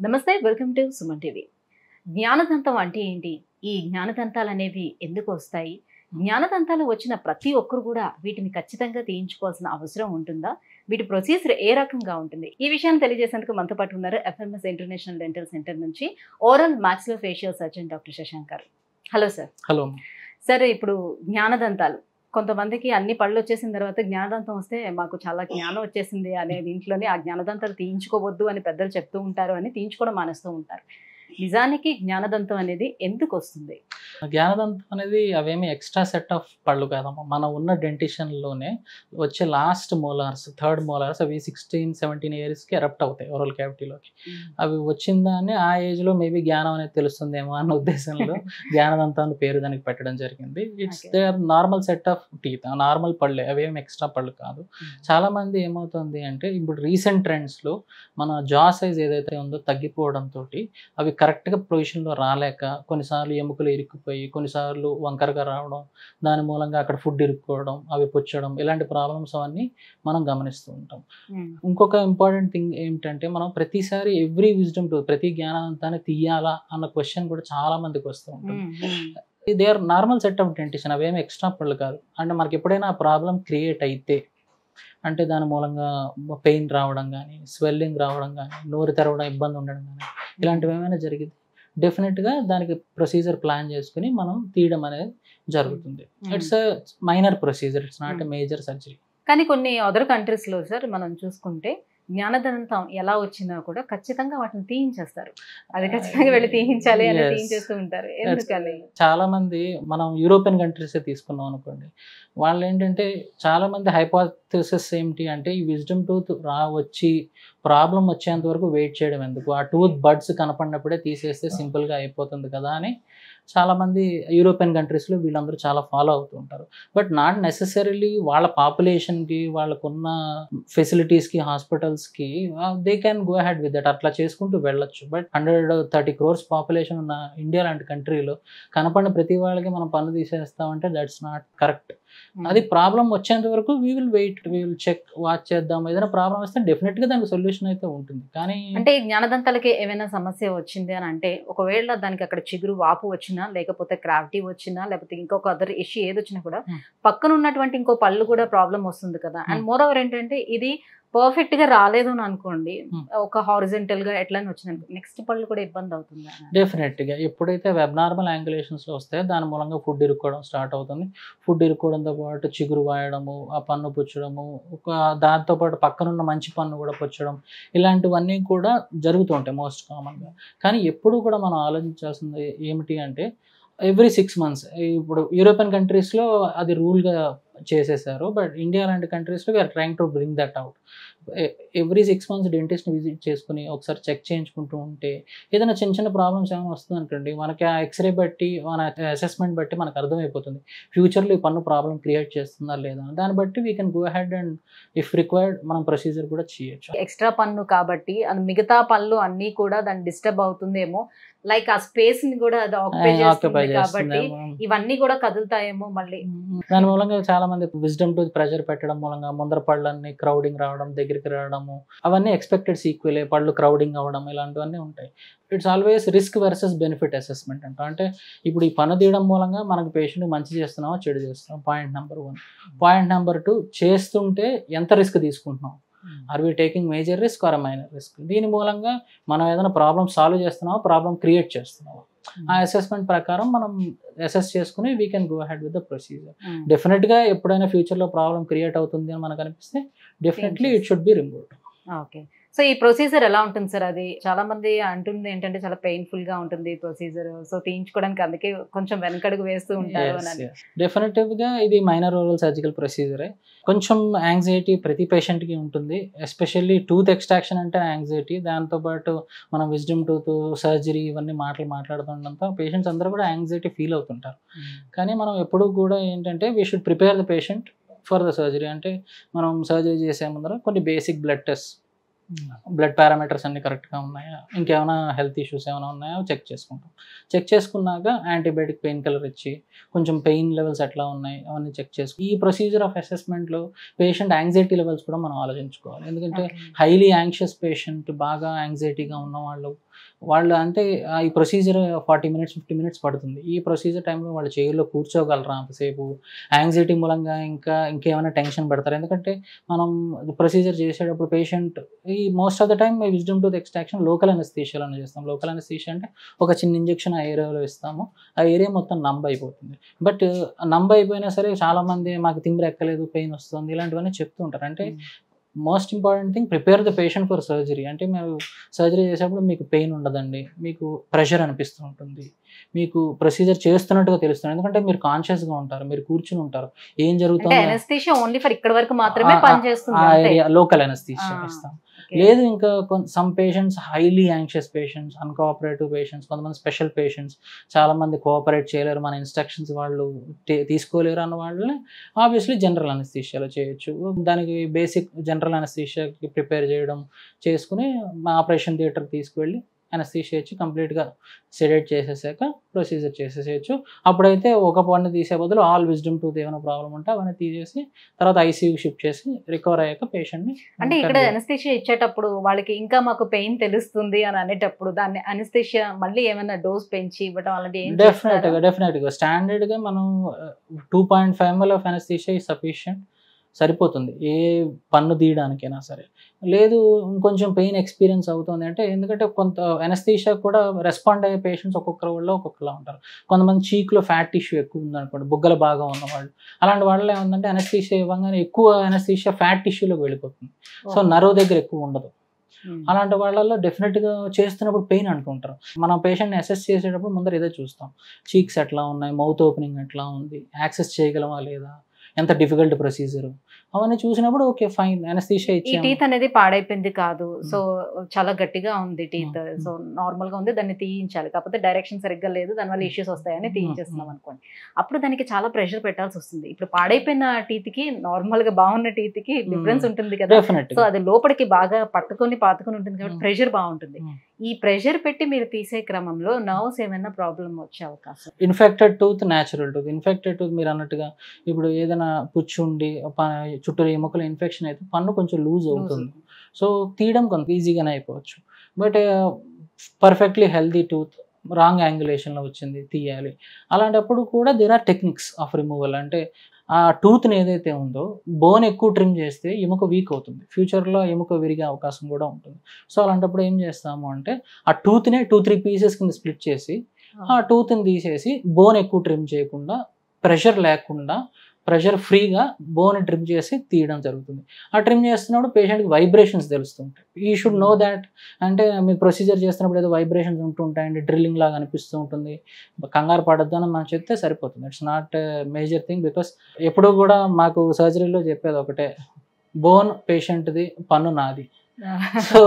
నమస్తే, welcome to Suman TV. జ్ఞానదంతం అంటే ఏంటి? ఈ జ్ఞానదంతాలు అనేవి ఎందుకు వస్తాయి? జ్ఞానదంతాలు వచ్చిన ప్రతి ఒక్కరు కూడా వీటిని ఖచ్చితంగా తీయించుకోవాల్సిన అవసరం ఉంటుందా? వీటి ప్రొసీజర్ ఏ రకంగా ఉంటుంది? ఈ విషయాన్ని తెలియజేసేందుకు మనతో పాటు ఉన్నారు ఎఫ్ఎంఎస్ ఇంటర్నేషనల్ డెంటల్ సెంటర్ నుంచి ఓరల్ మాక్సిలోఫేషియల్ సర్జన్ డాక్టర్ శశాంక్ గారు. Hello sir. హలో సార్, ఇప్పుడు జ్ఞానదంతాలు కొంతమందికి అన్ని పళ్ళు వచ్చేసిన తర్వాత జ్ఞానదంతం వస్తే మాకు చాలా జ్ఞానం వచ్చేసింది అనేది ఇంట్లోనే ఆ జ్ఞానదంతాలు తీయించుకోవద్దు అని పెద్దలు చెప్తూ ఉంటారు, అని తీయించుకోవడం మానేస్తూ ఉంటారు. నిజానికి జ్ఞానదంతం అనేది ఎందుకు వస్తుంది? జ్ఞానదంతం అనేది అవేమి ఎక్స్ట్రా సెట్ ఆఫ్ పళ్ళు కాదమ్మా. మనం ఉన్న డెంటిషన్లోనే వచ్చే లాస్ట్ మోలార్స్, థర్డ్ మోలార్స్, అవి 16-17 ఇయర్స్కి ఎరప్ట్ అవుతాయి ఓరల్ క్యావిటీలోకి. అవి వచ్చిందాన్ని ఆ ఏజ్లో మేబీ జ్ఞానం అనేది తెలుస్తుందేమో అన్న ఉద్దేశంలో జ్ఞానదంతాన్ని పేరు దానికి పెట్టడం జరిగింది. It's they are normal set of teeth, normal పళ్ళే, అవేమి ఎక్స్ట్రా పళ్ళు కాదు. చాలామంది ఏమవుతుంది అంటే ఇప్పుడు రీసెంట్ ట్రెండ్స్లో మన జా సైజ్ ఏదైతే ఉందో తగ్గిపోవడంతో అవి కరెక్ట్గా పొజిషన్లో రాలేక కొన్నిసార్లు ఎముకలు ఇరుక్కుపోయి, కొన్నిసార్లు వంకరగా రావడం, దాని మూలంగా అక్కడ ఫుడ్ ఇరుక్కోవడం, అవి పుచ్చడం, ఇలాంటి ప్రాబ్లమ్స్ అవన్నీ మనం గమనిస్తూ ఉంటాం. ఇంకొక ఇంపార్టెంట్ థింగ్ ఏంటంటే మనం ప్రతిసారి ఎవ్రీ విజ్డమ్ టూత్, ప్రతి జ్ఞానదంతాన్ని తీయాలా అన్న క్వశ్చన్ కూడా చాలా మందికి వస్తూ ఉంటుంది. They are normal set of dentition, అవేమి ఎక్స్ట్రా పళ్ళు కాదు. అంటే మనకి ఎప్పుడైనా ఆ ప్రాబ్లం క్రియేట్ అయితే, అంటే దాని మూలంగా పెయిన్ రావడం కానీ, స్వెల్లింగ్ రావడం కానీ, నోరు తెరవడం ఇబ్బంది ఉండడం కానీ, ఇలాంటివి ఏమైనా జరిగింది డెఫినెట్గా దానికి ప్రొసీజర్ ప్లాన్ చేసుకుని మనం తీయడం అనేది జరుగుతుంది. It's a minor procedure, it's not a major surgery. కానీ కొన్ని అదర్ కంట్రీస్లో సార్ మనం చూసుకుంటే జ్ఞానదంతం ఎలా వచ్చినా కూడా ఖచ్చితంగా వాటిని తీయించేస్తారు. అది ఖచ్చితంగా వెళ్ళి తీయించాలి అని తీయించేస్తూ ఉంటారు. ఎందుకని? చాలా మంది మనం యూరోపియన్ కంట్రీస్ తీసుకున్నాం అనుకోండి, వాళ్ళు ఏంటంటే చాలా మంది హైపోథెసిస్ ఏంటి అంటే ఈ విజ్డమ్ టూత్ వచ్చి ప్రాబ్లం వచ్చేంత వరకు వెయిట్ చేయడం ఎందుకు, ఆ టూత్ బడ్స్ కనపడినప్పుడే తీసేస్తే సింపుల్గా అయిపోతుంది కదా అని చాలామంది యూరోపియన్ కంట్రీస్లో వీళ్ళందరూ చాలా ఫాలో అవుతూ ఉంటారు. బట్ నాట్ నెసెసరీలీ వాళ్ళ పాపులేషన్కి, వాళ్ళకున్న ఫెసిలిటీస్కి, హాస్పిటల్స్కి they can go ahead with that, అట్లా చేసుకుంటూ వెళ్ళొచ్చు. బట్ 130 crores పాపులేషన్ ఉన్న ఇండియా లాంటి కంట్రీలో కనపడిన ప్రతి వాళ్ళకి మనం పన్ను తీసేస్తామంటే దట్స్ నాట్ కరెక్ట్. అది ప్రాబ్లం వచ్చేంత వరకు we will wait, we will check, watch చేద్దాం. ఏదైనా ప్రాబ్లం వస్తే డెఫినెట్గా దానికి సొల్యూషన్ అయితే ఉంటుంది. కానీ అంటే జ్ఞానదంతాలకి ఏమైనా సమస్య వచ్చింది అని అంటే, ఒకవేళ దానికి అక్కడ చిగురు వాపు వచ్చినా, లేకపోతే క్రావిటీ వచ్చినా, లేకపోతే ఇంకొక అదర్ ఇష్యూ ఏదొచ్చినా కూడా పక్కన ఉన్నటువంటి ఇంకో పళ్ళు కూడా ప్రాబ్లం వస్తుంది కదా. అండ్ మోర్ ఓవర్ ఏంటంటే ఇది పర్ఫెక్ట్ గా రాలేదు అని అనుకోండి, ఒక హారిజెంటల్ గా ఎట్లా వచ్చింది, నెక్స్ట్ పళ్ళు కూడా ఇబ్బంది అవుతుంది. డెఫినెట్ గా ఎప్పుడైతే వెబ్నార్మల్ యాంగులేషన్స్ లో వస్తాయో దాని మూలంగా ఫుడ్ ఇరుక్కోవడం స్టార్ట్ అవుతుంది. ఫుడ్ ఇరుక్కోవడంతో పాటు చిగురు వాయడము, ఆ పన్ను పుచ్చడము, దాంతో పాటు పక్కనున్న మంచి పన్ను కూడా పుచ్చడం, ఇలాంటివన్నీ కూడా జరుగుతూ ఉంటాయి మోస్ట్ కామన్గా. కానీ ఎప్పుడు కూడా మనం ఆలోచించాల్సింది ఏమిటి అంటే ఎవ్రీ 6 months, ఇప్పుడు యూరోపియన్ కంట్రీస్లో అది రూల్గా చేసేసారు. బట్ ఇండియా లాంటి కంట్రీస్లో we are trying to bring that out. Every 6 months డెంటిస్ట్ని విజిట్ చేసుకుని ఒకసారి చెక్ చేయించుకుంటూ ఉంటే ఏదైనా చిన్న చిన్న ప్రాబ్లమ్స్ ఏమైనా వస్తుంది అనుకోండి, మనకి ఆ ఎక్స్రే బట్టి, మన అసెస్మెంట్ బట్టి మనకు అర్థమైపోతుంది ఫ్యూచర్లో ఈ పన్ను ప్రాబ్లం క్రియేట్ చేస్తుందా లేదా. దాన్ని బట్టి we can go ahead and if required మనం ప్రొసీజర్ కూడా చేయొచ్చు. ఎక్స్ట్రా పన్ను కాబట్టి అది మిగతా పళ్ళు అన్నీ కూడా దాన్ని డిస్టర్బ్ అవుతుందేమో, లైక్ ఆ స్పేస్ ని కూడా అది ఆక్యుపై చేస్తుంది కాబట్టి ఇవన్నీ కూడా కదులుతాయేమో మళ్ళీ. దాని మూలంగా చాలా మంది విజ్డమ్ టూత్ ప్రెషర్ పెట్టడం మూలంగా ముందర పళ్ళన్నీ క్రౌడింగ్ రావడం, దగ్గరికి రావడము, అవన్నీ ఎక్స్పెక్టెడ్ సీక్వెలే. పళ్ళు క్రౌడింగ్ అవ్వడం ఇలాంటివన్నీ ఉంటాయి. It's always risk versus benefit assessment అంటే ఇప్పుడు ఈ పన్ను తీయడం మూలంగా మనకు పేషెంట్ మంచి చేస్తున్నామో చెడు చేస్తున్నాం, పాయింట్ నెంబర్ 1. పాయింట్ నెంబర్ 2, చేస్తుంటే ఎంత రిస్క్ తీసుకుంటున్నాం, are we taking major risk or minor risk. దీని మూలంగా మనం ఏదైనా ప్రాబ్లమ్ సాల్వ్ చేస్తున్నామో, ప్రాబ్లం క్రియేట్ చేస్తున్నామో, ఆ అసెస్మెంట్ ప్రకారం మనం అసెస్ చేసుకుని we can go ahead with the procedure. డెఫినెట్గా ఎప్పుడైనా ఫ్యూచర్లో ప్రాబ్లం క్రియేట్ అవుతుంది అని మనకు అనిపిస్తే definitely it should be removed. Okay. So ఈ ప్రొసీజర్ ఎలా ఉంటుంది సార్? అది చాలా మంది అంటుంది ఏంటంటే చాలా పెయిన్ఫుల్ గా ఉంటుంది ప్రొసీజర్, సో తీయించుకోవడానికి అందుకే కొంచెం వెనకడుగు వేస్తూ ఉంటారు అని. డెఫినెట్గా ఇది మైనర్ ఓరల్ సర్జికల్ ప్రొసీజరే. కొంచెం యాంగ్జైటీ ప్రతి పేషెంట్కి ఉంటుంది, ఎస్పెషల్లీ టూత్ ఎక్స్ట్రాక్షన్ అంటే యాంగ్జైటీ. దాంతోపాటు మనం విజ్డమ్ టూత్ సర్జరీ ఇవన్నీ మాట్లాడుతుండడంతో పేషెంట్స్ అందరూ కూడా యాంగ్జైటీ ఫీల్ అవుతుంటారు. కానీ మనం ఎప్పుడూ కూడా ఏంటంటే we should prepare the patient for the surgery. అంటే మనం సర్జరీ చేసే ముందర కొన్ని basic blood test, blood parameters అన్నీ కరెక్ట్గా ఉన్నాయా, ఇంకేమైనా హెల్త్ ఇష్యూస్ ఏమైనా ఉన్నాయో చెక్ చేసుకుంటాం. చెక్ చేసుకున్నాక యాంటీబయాటిక్ పెయిన్ కిల్లర్ ఇచ్చి కొంచెం పెయిన్ లెవెల్స్ ఎట్లా ఉన్నాయి అవన్నీ చెక్ చేసుకుని ఈ ప్రొసీజర్ ఆఫ్ అసెస్మెంట్లో పేషెంట్ యాంగ్జైటీ లెవెల్స్ కూడా మనం ఆలోచించుకోవాలి. ఎందుకంటే హైలీ యాంగ్షియస్ పేషెంట్, బాగా యాంగ్జైటీగా ఉన్న వాళ్ళు వాళ్ళు అంటే ఈ ప్రొసీజర్ 40 మినిట్స్ 50 మినిట్స్ పడుతుంది. ఈ ప్రొసీజర్ టైంలో వాళ్ళు చైర్‌లో కూర్చోగలరా అంతసేపు? యాంగ్జైటీ మూలంగా ఇంకేమైనా టెన్షన్ పెడతారా? ఎందుకంటే మనం ప్రొసీజర్ చేసేటప్పుడు పేషెంట్ ఈ most of the time wisdom tooth extraction local అనస్థీషియాలోనే చేస్తాం. లోకల్ అనస్థీషియా అంటే ఒక చిన్న ఇంజెక్షన్ ఆ ఏరియాలో ఇస్తాము. ఆ ఏరియా మొత్తం నంబ్ అయిపోతుంది. బట్ నంబ్ అయిపోయినా సరే చాలామంది మాకు తిమ్మిరి ఎక్కలేదు, పెయిన్ వస్తుంది ఇలాంటివన్నీ చెప్తూ ఉంటారు. అంటే most important thing prepare the patient for surgery. అంటే మీరు సర్జరీ చేసేటప్పుడు మీకు పెయిన్ ఉండదండి, మీకు ప్రెషర్ అనిపిస్తూ ఉంటుంది, మీకు ప్రొసీజర్ చేస్తున్నట్టుగా తెలుస్తుంది. ఎందుకంటే మీరు కాన్షియస్గా ఉంటారు, మీరు కూర్చుని ఉంటారు, ఏం జరుగుతుందో. అనస్థీషియా ఓన్లీ ఫర్ ఇక్కడ వరకు మాత్రమే పనిచేస్తుంది, ఆ ఏరియా లోకల్ అనస్థీషియా ఇస్తాం. లేదు ఇంకా some patients highly anxious patients, uncooperative patients, కొంతమంది స్పెషల్ పేషెంట్స్, చాలామంది కోఆపరేట్ చేయలేరు, మన ఇన్స్ట్రక్షన్స్ వాళ్ళు తీసుకోలేరు అన్న వాళ్ళని ఆబ్వియస్లీ జనరల్ అనస్థీషియాలో చేయొచ్చు. దానికి బేసిక్ జనరల్ అనస్థీషియాకి ప్రిపేర్ చేయడం చేసుకుని మా ఆపరేషన్ థియేటర్కి తీసుకువెళ్ళి అనస్థీషియా ఇచ్చి కంప్లీట్గా సెడేట్ చేసేసాక ప్రొసీజర్ చేసేసేయచ్చు. అప్పుడైతే ఒక పన్ను తీసే బదులు ఆల్ విజ్డమ్ టూత్ ఏమైనా ప్రాబ్లం ఉంటే అవన్నీ తీసేసి తర్వాత ఐసీయూకి షిఫ్ట్ చేసి రికవర్ అయ్యాక పేషెంట్ని. అంటే ఇక్కడ అనస్థీషియా ఇచ్చేటప్పుడు వాళ్ళకి ఇంకా మాకు పెయిన్ తెలుస్తుంది అని అనేటప్పుడు దాన్ని అనస్థీషియా మళ్ళీ ఏమైనా డోస్ పెంచి ఇవ్వడం అలాంటి డెఫినెట్గా స్టాండర్డ్గా మనం 2.5 ml of anaesthesia is sufficient, సరిపోతుంది ఏ పన్ను తీయడానికైనా సరే. లేదు ఇంకొంచెం పెయిన్ ఎక్స్పీరియన్స్ అవుతుంది అంటే, ఎందుకంటే కొంత అనస్థీషియా కూడా రెస్పాండ్ అయ్యే పేషెంట్స్ ఒక్కొక్కరు వాళ్ళు ఒక్కొక్కలా ఉంటారు. కొంతమంది చీక్లో ఫ్యాట్ టిష్యూ ఎక్కువ ఉందనుకోండి, బుగ్గల బాగా ఉన్నవాళ్ళు, అలాంటి వాళ్ళలో ఏముందంటే అనస్థీషియా ఇవ్వగానే ఎక్కువ అనస్థీషియా ఫ్యాట్ టిష్యూలోకి వెళ్ళిపోతుంది, సో నర్వ్ దగ్గర ఎక్కువ ఉండదు. అలాంటి వాళ్ళల్లో డెఫినెట్గా చేస్తున్నప్పుడు పెయిన్ అంటుంటారు. మనం పేషెంట్ని అసెస్ చేసేటప్పుడు ముందర ఇదే చూస్తాం, చీక్స్ ఎట్లా ఉన్నాయి, మౌత్ ఓపెనింగ్ ఎట్లా ఉంది, యాక్సెస్ చేయగలమా లేదా, ఎంత డిఫికల్ట్ ప్రొసీజర్, అవన్నీ చూసినప్పుడు ఓకే ఫైన్ అనస్థీషియా ఇచ్చాము. ఈ టీత్ అనేది పాడైపోయింది కాదు, సో చాలా గట్టిగా ఉంది టీత్, సో నార్మల్ గా ఉంది, దాన్ని తీయించాలి, కాకపోతే డైరెక్షన్ సరిగ్గా లేదు, దానివల్ల ఇష్యూస్ వస్తాయని తీయించేస్తున్నాం అనుకోండి, అప్పుడు దానికి చాలా ప్రెషర్ పెట్టాల్సి వస్తుంది. ఇప్పుడు పాడైపోయిన టీత్ కి నార్మల్ గా బాగున్న టీత్ కి డిఫరెన్స్ ఉంటుంది కదా, సో అది లోపలికి బాగా పాతుకొని ఉంటుంది కాబట్టి ప్రెషర్ బాగుంటుంది. ఈ ప్రెషర్ పెట్టి మీరు తీసే క్రమంలో నర్వ్స్ ఏమైనా ప్రాబ్లం వచ్చే అవకాశం? Infected tooth, natural tooth. Infected tooth మీరు అన్నట్టుగా ఇప్పుడు ఏదైనా పుచ్చుండి చుట్టూ ఎముకల ఇన్ఫెక్షన్ అయితే పన్ను కొంచెం లూజ్ అవుతుంది, సో తీయడం కొంత ఈజీగానే అయిపోవచ్చు. But perfectly healthy tooth wrong యాంగులేషన్లో వచ్చింది, తీయాలి. అలాంటప్పుడు కూడా there are techniques of removal. అంటే ఆ టూత్ని ఏదైతే ఉందో బోన్ ఎక్కువ ట్రిమ్ చేస్తే ఎముక వీక్ అవుతుంది, ఫ్యూచర్లో ఎముక విరిగే అవకాశం కూడా ఉంటుంది. సో అలాంటప్పుడు ఏం చేస్తాము అంటే ఆ టూత్నే 2-3 పీసెస్ కింద స్ప్లిట్ చేసి ఆ టూత్ని తీసేసి బోన్ ఎక్కువ ట్రిమ్ చేయకుండా, ప్రెషర్ లేకుండా, ప్రెషర్ ఫ్రీగా బోన్ ట్రిమ్ చేసి తీయడం జరుగుతుంది. ఆ ట్రిమ్ చేస్తున్నప్పుడు పేషెంట్కి వైబ్రేషన్స్ తెలుస్తుంటాయి. ఈ షుడ్ నో దాట్. అంటే మీరు ప్రొసీజర్ చేస్తున్నప్పుడు ఏదో వైబ్రేషన్స్ ఉంటుంటాయండి, డ్రిల్లింగ్ లాగా అనిపిస్తూ ఉంటుంది, కంగారు పడద్దు అని మనం చెప్తే సరిపోతుంది. It's not major thing. Because ఎప్పుడూ కూడా మాకు సర్జరీలో చెప్పేది ఒకటే, బోన్ పేషెంట్ది, పన్ను నాది. సో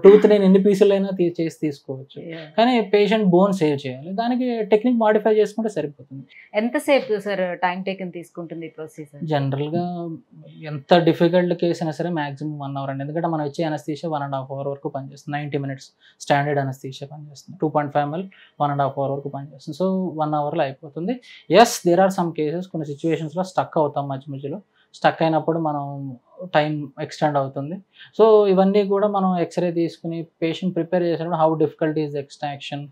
టూత్ నేను ఎన్ని పీసులైనా చేసి తీసుకోవచ్చు, కానీ పేషెంట్ బోన్ సేవ్ చేయాలి, దానికి టెక్నిక్ మాడిఫై చేసుకుంటే సరిపోతుంది. ఎంతసేపు సార్ టైం టేకన్ తీసుకుంటుంది ప్రొసీజర్? జనరల్గా ఎంత డిఫికల్ట్ కేసు అయినా సరే మ్యాక్సిమం 1 hour అండి. ఎందుకంటే మనం వచ్చే అనస్థీషియా 1.5 hour వరకు పనిచేస్తుంది. 90 minutes స్టాండర్డ్ అనస్థీషియా పనిచేస్తుంది. 2.5 ml 1.5 hour వరకు పనిచేస్తుంది. సో 1 hourలో అయిపోతుంది. Yes, there are some cases, కొన్ని సిచ్యువేషన్స్లో స్టక్ అవుతాం, మధ్యలో స్టక్ అయినప్పుడు మనం టైం ఎక్స్టెండ్ అవుతుంది. సో ఇవన్నీ కూడా మనం ఎక్స్రే తీసుకుని పేషెంట్ ప్రిపేర్ చేసినప్పుడు హౌ డిఫికల్ట్ ఈజ్ ఎక్స్ట్రాక్షన్,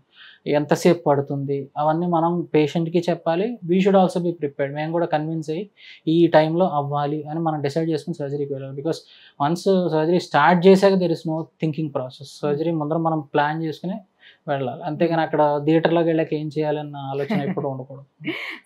ఎంతసేపు పడుతుంది, అవన్నీ మనం పేషెంట్కి చెప్పాలి. We should also be prepared. మేము కూడా కన్విన్స్ అయ్యి ఈ టైంలో అవ్వాలి అని మనం డిసైడ్ చేసుకుని సర్జరీకి వెళ్ళాలి. బికాస్ వన్స్ సర్జరీ స్టార్ట్ చేశాక there is no thinking process. Surgery ముందర మనం ప్లాన్ చేసుకుని వెళ్ళాలి, అంతేగాని అక్కడ థియేటర్లోకి వెళ్ళాక ఏం చేయాలన్న ఆలోచన ఎప్పుడు ఉండకూడదు.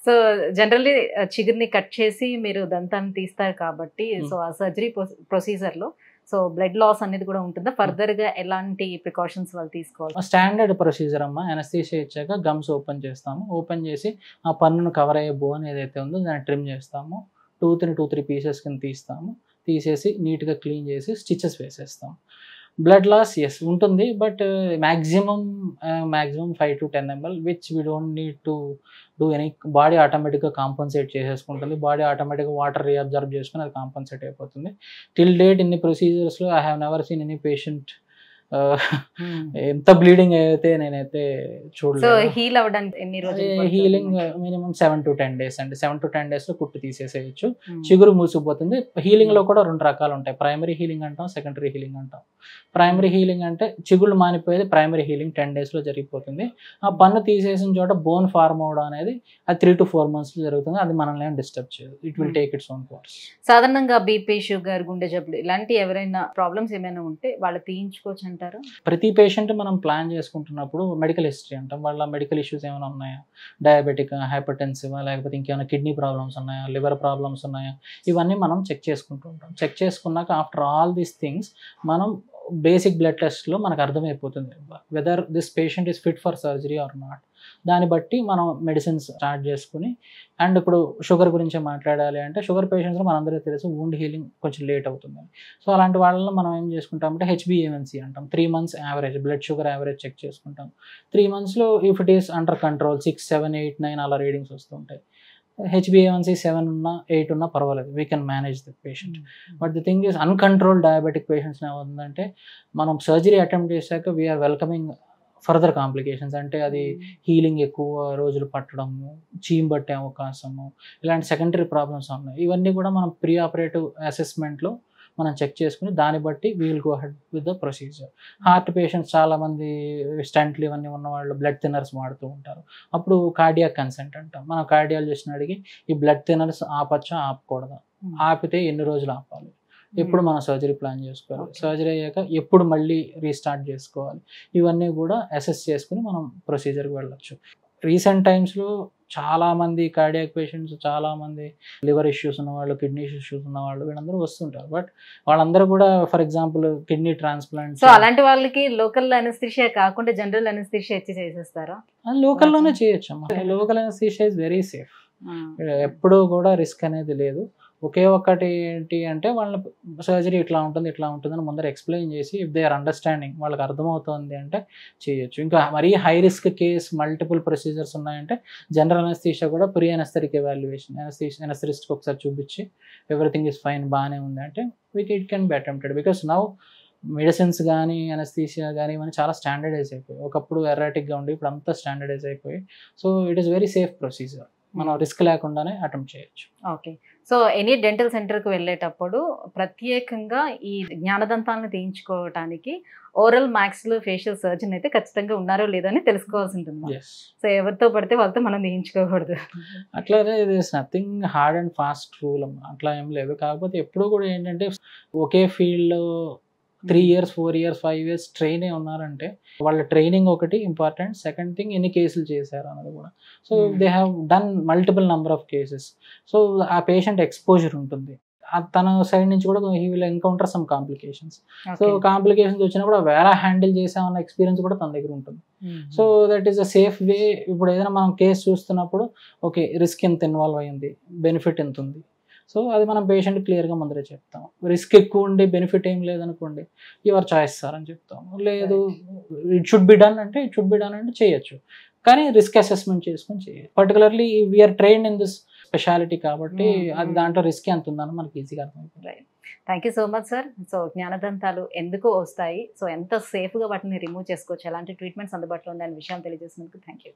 సో జనరల్లీ చిగురిని కట్ చేసి మీరు దంతాన్ని తీస్తారు కాబట్టి, సో ఆ సర్జరీ ప్రొసీజర్లో సో బ్లడ్ లాస్ అనేది కూడా ఉంటుందా? ఫర్దర్గా ఎలాంటి ప్రికాషన్స్ వాళ్ళు తీసుకోవాలి? స్టాండర్డ్ ప్రొసీజర్ అమ్మ, అనస్థీషియా ఇచ్చాక గమ్స్ ఓపెన్ చేస్తాము. ఓపెన్ చేసి ఆ పన్నును కవర్ అయ్యే బోన్ ఏదైతే ఉందో దాన్ని ట్రిమ్ చేస్తాము. టూత్ని 2-3 పీసెస్ కింద తీస్తాము. తీసేసి నీట్గా క్లీన్ చేసి స్టిచెస్ వేసేస్తాము. బ్లడ్ లాస్ ఎస్ ఉంటుంది, but maximum 5 to 10 ml, which we don't need to do any. Body ఆటోమేటిక్గా కాంపన్సేట్ చేసేసుకుంటుంది. బాడీ ఆటోమేటిక్గా వాటర్ రీఅబ్జర్వ్ చేసుకుని అది కాంపన్సేట్ అయిపోతుంది. టిల్ డేట్ ఇన్ని ప్రొసీజర్స్లో I have never seen any patient ఎంత బ్లీడింగ్ అయితే నేనైతే సో చూడలేదు. హీల్ అవ్వడానికి ఎన్ని రోజులు హీలింగ్ మినిమం 7 to 10 days అండి. 7 to 10 days లో కుట్టు తీసేసేయచ్చు, చిగురు మూసుకుపోతుంది. హీలింగ్ లో కూడా 2 రకాలు ఉంటాయి. ప్రైమరీ హీలింగ్ అంటాం, సెకండరీ హీలింగ్ అంటాం. ప్రైమరీ హీలింగ్ అంటే చిగుళ్ళు మానిపోయేది ప్రైమరీ హీలింగ్ 10 days లో జరిగిపోతుంది. ఆ పన్ను తీసేసిన చోట బోన్ ఫార్మ్ అవడం అనేది అది 3 to 4 months లో జరుగుతుంది. అది మనల్ని ఏం డిస్టర్బ్ చేయదు. It will take its own course. సాధారణంగా బీపీ, షుగర్, గుండె జబ్బులు ఇలాంటి ఎవరైనా ప్రాబ్లమ్స్ ఏమైనా ఉంటే వాళ్ళు తీయించుకోవచ్చు అంటారు? ప్రతి పేషెంట్ మనం ప్లాన్ చేసుకుంటున్నప్పుడు మెడికల్ హిస్టరీ అంటాం. వాళ్ళ మెడికల్ ఇష్యూస్ ఏమైనా ఉన్నాయా, డయాబెటిక్, హైపర్టెన్సివ్, లేకపోతే ఇంకేమైనా కిడ్నీ ప్రాబ్లమ్స్ ఉన్నాయా, లివర్ ప్రాబ్లమ్స్ ఉన్నాయా, ఇవన్నీ మనం చెక్ చేసుకుంటూ ఉంటాం. చెక్ చేసుకున్నాక ఆఫ్టర్ ఆల్ దీస్ థింగ్స్ మనం బేసిక్ బ్లడ్ టెస్ట్లో మనకు అర్థమైపోతుంది whether this patient is fit for surgery or not. దాన్ని బట్టి మనం మెడిసిన్స్ స్టార్ట్ చేసుకుని, అండ్ ఇప్పుడు షుగర్ గురించి మాట్లాడాలి అంటే షుగర్ పేషెంట్స్లో మనందరికీ తెలుసు వూండ్ హీలింగ్ కొంచెం లేట్ అవుతుంది. సో అలాంటి వాళ్ళని మనం ఏం చేసుకుంటామంటే HbA1c అంటాం. 3 months average blood sugar average check చేసుకుంటాం. 3 monthsలో if it is under control 6, 7, 8, 9 అలా రీడింగ్స్ వస్తుంటాయి. HbA1c 7 ఉన్నా 8 ఉన్నా పర్వాలేదు, we can manage the patient. But the thing is uncontrolled diabetic patients ఏమవుతుందంటే మనం సర్జరీ అటెంప్ట్ చేశాక వీఆర్ వెల్కమింగ్ ఫర్దర్ కాంప్లికేషన్స్. అంటే అది హీలింగ్ ఎక్కువ రోజులు పట్టడము, చీమ్ పట్టే అవకాశము, ఇలాంటి సెకండరీ ప్రాబ్లమ్స్ ఉన్నాయి. ఇవన్నీ కూడా మనం ప్రీ ఆపరేటివ్ అసెస్మెంట్లో మనం చెక్ చేసుకుని దాన్ని బట్టి we will go head with the procedure. Heart patients చాలామంది స్టంట్లు ఇవన్నీ ఉన్న వాళ్ళు బ్లడ్ థిన్నర్స్ వాడుతూ ఉంటారు. అప్పుడు కార్డియాక్ కన్సెంట్ అంటాం. మనం కార్డియాలజిస్ట్ని అడిగి ఈ బ్లడ్ థిన్నర్స్ ఆపచ్చా ఆపకూడదా, ఆపితే ఎన్ని రోజులు ఆపాలి, ఎప్పుడు మనం సర్జరీ ప్లాన్ చేసుకోవాలి, సర్జరీ అయ్యాక ఎప్పుడు మళ్ళీ రీస్టార్ట్ చేసుకోవాలి, ఇవన్నీ కూడా అసెస్ చేసుకుని మనం ప్రొసీజర్కి వెళ్ళొచ్చు. రీసెంట్ టైమ్స్లో చాలామంది కార్డియాక్ పేషెంట్స్, చాలామంది లివర్ ఇష్యూస్ ఉన్నవాళ్ళు, కిడ్నీ ఇష్యూస్ ఉన్నవాళ్ళు వీళ్ళందరూ వస్తుంటారు. బట్ వాళ్ళందరూ కూడా for example kidney transplant, so అలాంటి వాళ్ళకి లోకల్ అనస్థీషియా కాకుండా జనరల్ అనస్థీషియా ఇచ్చి చేసేస్తారా? లోకల్లోనే చేయొచ్చు అమ్మా. Local anaesthesia is very safe. ఎప్పుడూ కూడా రిస్క్ అనేది లేదు. ఒకే ఒక్కటి ఏంటి అంటే వాళ్ళ సర్జరీ ఇట్లా ఉంటుంది ఇట్లా ఉంటుందని ముందర ఎక్స్ప్లెయిన్ చేసి ఇఫ్ దే ఆర్ అండర్స్టాండింగ్, వాళ్ళకి అర్థమవుతుంది అంటే చేయొచ్చు. ఇంకా మరీ high risk case multiple procedures ఉన్నాయంటే జనరల్ అనస్థీషియా కూడా ప్రీ అనస్థెటిక్ ఎవాల్యుయేషన్, అనస్థిస్ట్కి ఒకసారి చూపించి ఎవ్రీథింగ్ ఈజ్ ఫైన్, బాగానే ఉంది అంటే it can be attempted. Because now medicines కానీ అనస్థీషియా కానీ ఇవన్నీ చాలా స్టాండర్డైజ్ అయిపోయి, ఒకప్పుడు ఎర్రాటిక్గా ఉండి ఇప్పుడు అంతా స్టాండర్డైజ్ అయిపోయి. So it is very safe procedure. మనం రిస్క్ లేకుండానే అటెంప్ట్ చేయొచ్చు. ఓకే. సో ఎనీ డెంటల్ సెంటర్కి వెళ్ళేటప్పుడు ప్రత్యేకంగా ఈ జ్ఞానదంతాలను తీయించుకోవటానికి ఓరల్ మ్యాక్సిలో ఫేషియల్ సర్జన్ అయితే ఖచ్చితంగా ఉన్నారో లేదో అని తెలుసుకోవాల్సి ఉంటుంది. సో ఎవరితో పడితే వాళ్ళతో మనం తీయించుకోకూడదు. అట్లానే ఇది is nothing hard and fast rule అమ్మా, అట్లా ఏం లేదు. కాకపోతే ఎప్పుడు కూడా ఏంటంటే ఒకే ఫీల్డ్లో 3 years, 4 years, 5 years ట్రైన్ అయి ఉన్నారంటే వాళ్ళ ట్రైనింగ్ ఒకటి ఇంపార్టెంట్. సెకండ్ థింగ్ ఎన్ని కేసులు చేశారు అన్నది కూడా. So they have done multiple number of cases. So ఆ పేషెంట్ ఎక్స్పోజర్ ఉంటుంది. తన సైడ్ నుంచి కూడా he will encounter some complications. So complications వచ్చినప్పుడు ఎలా హ్యాండిల్ చేసామన్న ఎక్స్పీరియన్స్ కూడా తన దగ్గర ఉంటుంది. So that is a safe వే. ఇప్పుడు ఏదైనా మనం కేసు చూస్తున్నప్పుడు ఓకే రిస్క్ ఎంత ఇన్వాల్వ్ అయ్యింది, బెనిఫిట్ ఎంత ఉంది, సో అది మనం పేషెంట్ క్లియర్గా ముందరే చెప్తాం. రిస్క్ ఎక్కువ ఉండి బెనిఫిట్ ఏం లేదనుకోండి యువర్ చాయిస్ సార్ అని చెప్తాము. లేదు ఇట్ షుడ్ బి డన్ అంటే ఇట్ షుడ్ బి డన్ అంటే చేయొచ్చు, కానీ రిస్క్ అసెస్మెంట్ చేసుకొని చేయాలి. Particularly we are trained in this speciality కాబట్టి అది దాంట్లో రిస్క్ ఎంత ఉందని మనకి ఈజీగా అర్థమైపోతుంది. Thank you so much sir. So జ్ఞానదంతాలు ఎందుకు వస్తాయి, సో ఎంత సేఫ్గా వాటిని రిమూవ్ చేసుకోవచ్చు, ఎలాంటి ట్రీట్మెంట్స్ అందుబాటులో ఉందనే విషయం తెలియజేసినందుకు థ్యాంక్ యూ.